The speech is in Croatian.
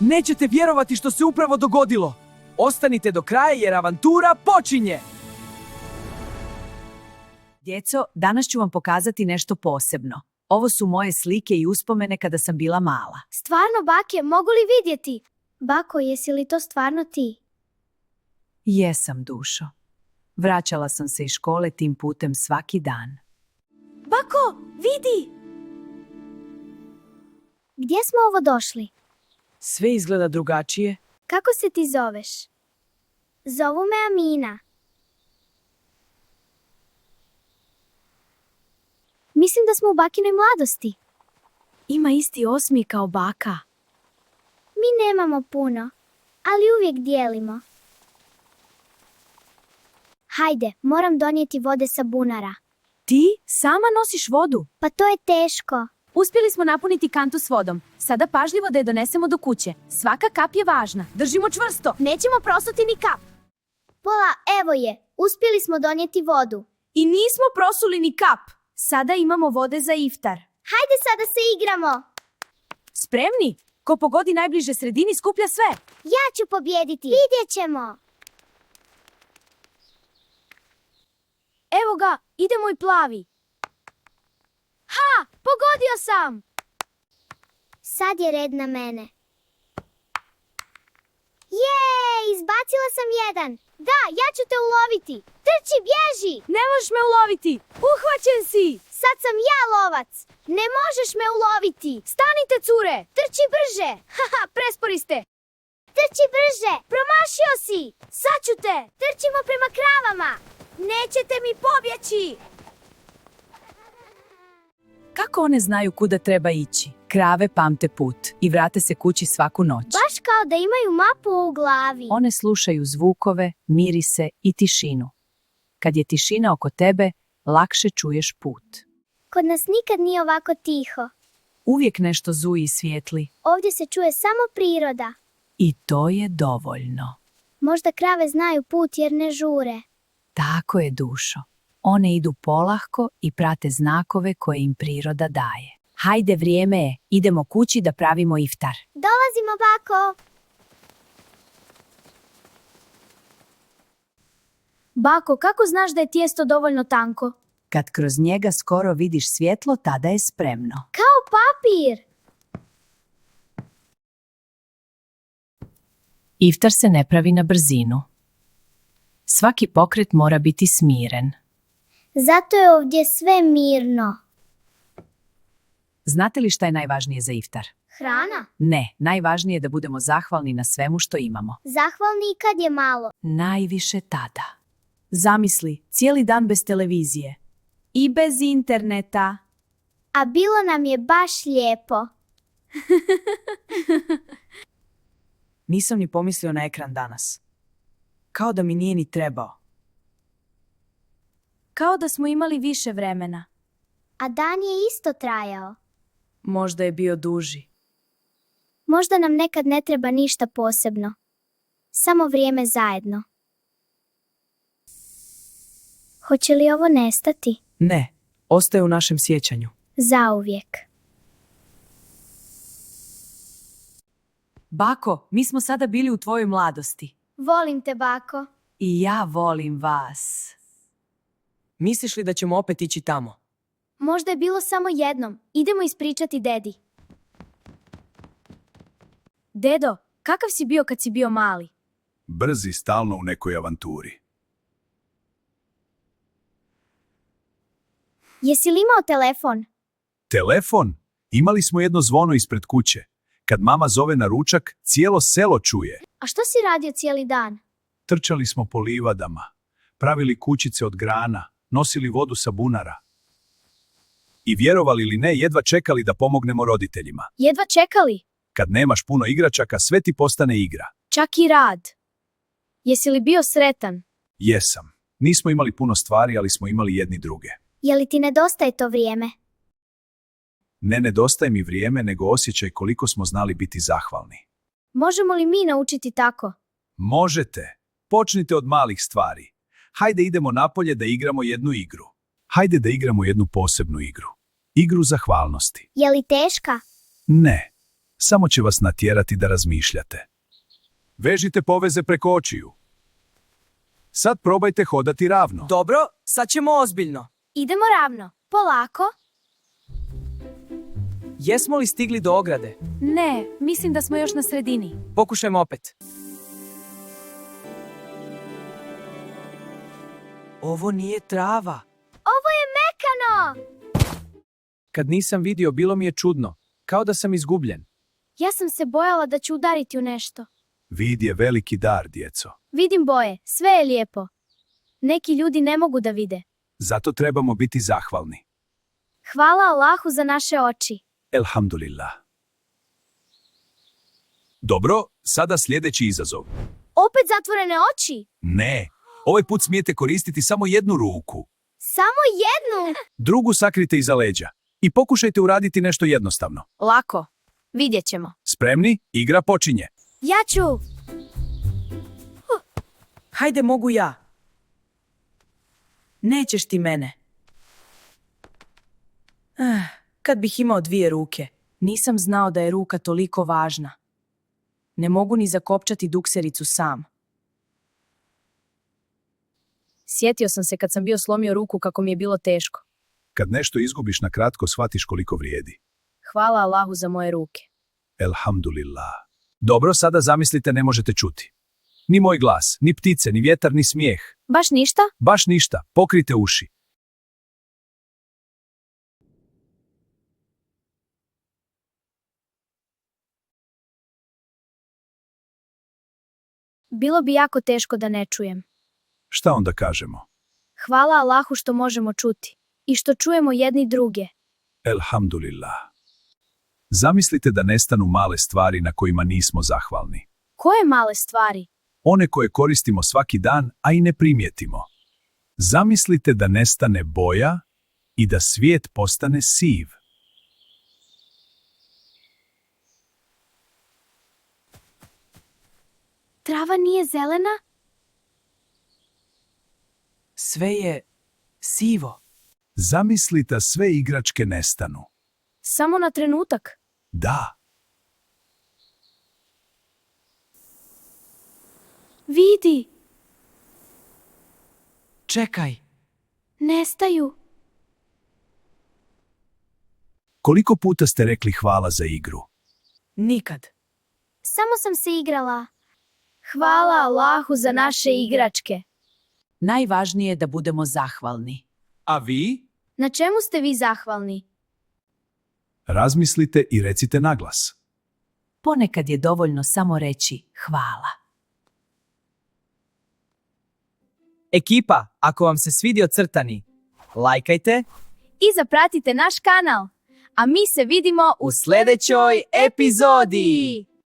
Nećete vjerovati što se upravo dogodilo. Ostanite do kraja jer avantura počinje! Djeco, danas ću vam pokazati nešto posebno. Ovo su moje slike i uspomene kada sam bila mala. Stvarno, bake, mogu li vidjeti? Bako, jesi li to stvarno ti? Jesam, dušo. Vraćala sam se iz škole tim putem svaki dan. Bako, vidi! Gdje smo ovo došli? Sve izgleda drugačije. Kako se ti zoveš? Zovu me Amina. Mislim da smo u bakinoj mladosti. Ima isti osmijeh kao baka. Mi nemamo puno, ali uvijek dijelimo. Hajde, moram donijeti vode sa bunara. Ti sama nosiš vodu? Pa to je teško. Uspjeli smo napuniti kantu s vodom. Sada pažljivo da je donesemo do kuće. Svaka kap je važna. Držimo čvrsto. Nećemo prosuti ni kap. Pola, evo je. Uspjeli smo donijeti vodu. I nismo prosuli ni kap. Sada imamo vode za iftar. Hajde sada se igramo. Spremni? Ko pogodi najbliže sredini skuplja sve. Ja ću pobjediti. Vidjet ćemo. Evo ga, ide moj plavi. Ha, pogodio sam. Sad je red na mene. Jej, izbacila sam jedan. Da, ja ću te uloviti. Trči, bježi. Ne možeš me uloviti. Uhvaćen si. Sad sam ja lovac. Ne možeš me uloviti. Stanite, cure. Trči brže. Haha, prespori ste. Trči brže. Promašio si. Sad ću te. Trčimo prema kravama. Nećete mi pobjeći. Kako one znaju kuda treba ići? Krave pamte put i vrate se kući svaku noć. Baš kao da imaju mapu u glavi. One slušaju zvukove, mirise i tišinu. Kad je tišina oko tebe, lakše čuješ put. Kod nas nikad nije ovako tiho. Uvijek nešto zuji i svijetli. Ovdje se čuje samo priroda. I to je dovoljno. Možda krave znaju put jer ne žure. Tako je, dušo. One idu polahko i prate znakove koje im priroda daje. Hajde, vrijeme je. Idemo kući da pravimo iftar. Dolazimo, bako. Bako, kako znaš da je tijesto dovoljno tanko? Kad kroz njega skoro vidiš svjetlo, tada je spremno. Kao papir. Iftar se ne pravi na brzinu. Svaki pokret mora biti smiren. Zato je ovdje sve mirno. Znate li šta je najvažnije za iftar? Hrana? Ne, najvažnije je da budemo zahvalni na svemu što imamo. Zahvalni i kad je malo. Najviše tada. Zamisli, cijeli dan bez televizije. I bez interneta. A bilo nam je baš lijepo. Nisam ni pomislio na ekran danas. Kao da mi nije ni trebao. Kao da smo imali više vremena. A dan je isto trajao. Možda je bio duži. Možda nam nekad ne treba ništa posebno. Samo vrijeme zajedno. Hoće li ovo nestati? Ne, ostaje u našem sjećanju. Zauvijek. Bako, mi smo sada bili u tvojoj mladosti. Volim te, bako. I ja volim vas. Misliš li da ćemo opet ići tamo? Možda je bilo samo jednom. Idemo ispričati dedi. Dedo, kakav si bio kad si bio mali? Brz i stalno u nekoj avanturi. Jesi li imao telefon? Telefon? Imali smo jedno zvono ispred kuće. Kad mama zove na ručak, cijelo selo čuje. A što si radio cijeli dan? Trčali smo po livadama, pravili kućice od grana, nosili vodu sa bunara. I vjerovali ili ne, jedva čekali da pomognemo roditeljima. Jedva čekali? Kad nemaš puno igračaka, sve ti postane igra. Čak i rad. Jesi li bio sretan? Jesam. Nismo imali puno stvari, ali smo imali jedni druge. Je li ti nedostaje to vrijeme? Ne nedostaje mi vrijeme, nego osjećaj koliko smo znali biti zahvalni. Možemo li mi naučiti tako? Možete. Počnite od malih stvari. Hajde idemo napolje da igramo jednu igru. Hajde da igramo jednu posebnu igru. Igru zahvalnosti. Je li teška? Ne. samo će vas natjerati da razmišljate. Vežite poveze preko očiju. Sad probajte hodati ravno. Dobro, sad ćemo ozbiljno. Idemo ravno, polako. Jesmo li stigli do ograde? Ne, mislim da smo još na sredini. Pokušajmo opet. Ovo nije trava. Ovo je mekano! Kad nisam vidio, bilo mi je čudno. Kao da sam izgubljen. Ja sam se bojala da ću udariti u nešto. Vid je veliki dar, djeco. Vidim boje, sve je lijepo. Neki ljudi ne mogu da vide. Zato trebamo biti zahvalni. Hvala Allahu za naše oči. Elhamdulillah. Dobro, sada sljedeći izazov. Opet zatvorene oči? Ne, ovaj put smijete koristiti samo jednu ruku. Samo jednu? Drugu sakrite iza leđa. I pokušajte uraditi nešto jednostavno. Lako. Vidjet ćemo. Spremni? Igra počinje. Ja ću. Hajde, mogu ja. Nećeš ti mene. Kad bih imao 2 ruke. Nisam znao da je ruka toliko važna. Ne mogu ni zakopčati duksericu sam. Sjetio sam se kad sam bio slomio ruku kako mi je bilo teško. Kad nešto izgubiš na kratko, shvatiš koliko vrijedi. Hvala Allahu za moje ruke. Elhamdulillah. Dobro, sada zamislite ne možete čuti. Ni moj glas, ni ptice, ni vjetar, ni smijeh. Baš ništa? Baš ništa, pokrite uši. Bilo bi jako teško da ne čujem. Šta onda kažemo? Hvala Allahu što možemo čuti. I što čujemo jedni druge. Elhamdulillah. Zamislite da nestanu male stvari na kojima nismo zahvalni. Koje male stvari? One koje koristimo svaki dan, a i ne primijetimo. Zamislite da nestane boja i da svijet postane siv. Trava nije zelena? Sve je sivo. Zamislite sve igračke nestanu. Samo na trenutak. Da, Vidi, Čekaj. nestaju. koliko puta ste rekli hvala za igru? Nikad. Samo sam se igrala. Hvala Allahu za naše igračke. Najvažnije je da budemo zahvalni. A vi? Na čemu ste vi zahvalni? Razmislite i recite naglas. Ponekad je dovoljno samo reći hvala. Ekipa, ako vam se svidio crtani, lajkajte I zapratite naš kanal. A mi se vidimo u sljedećoj epizodi.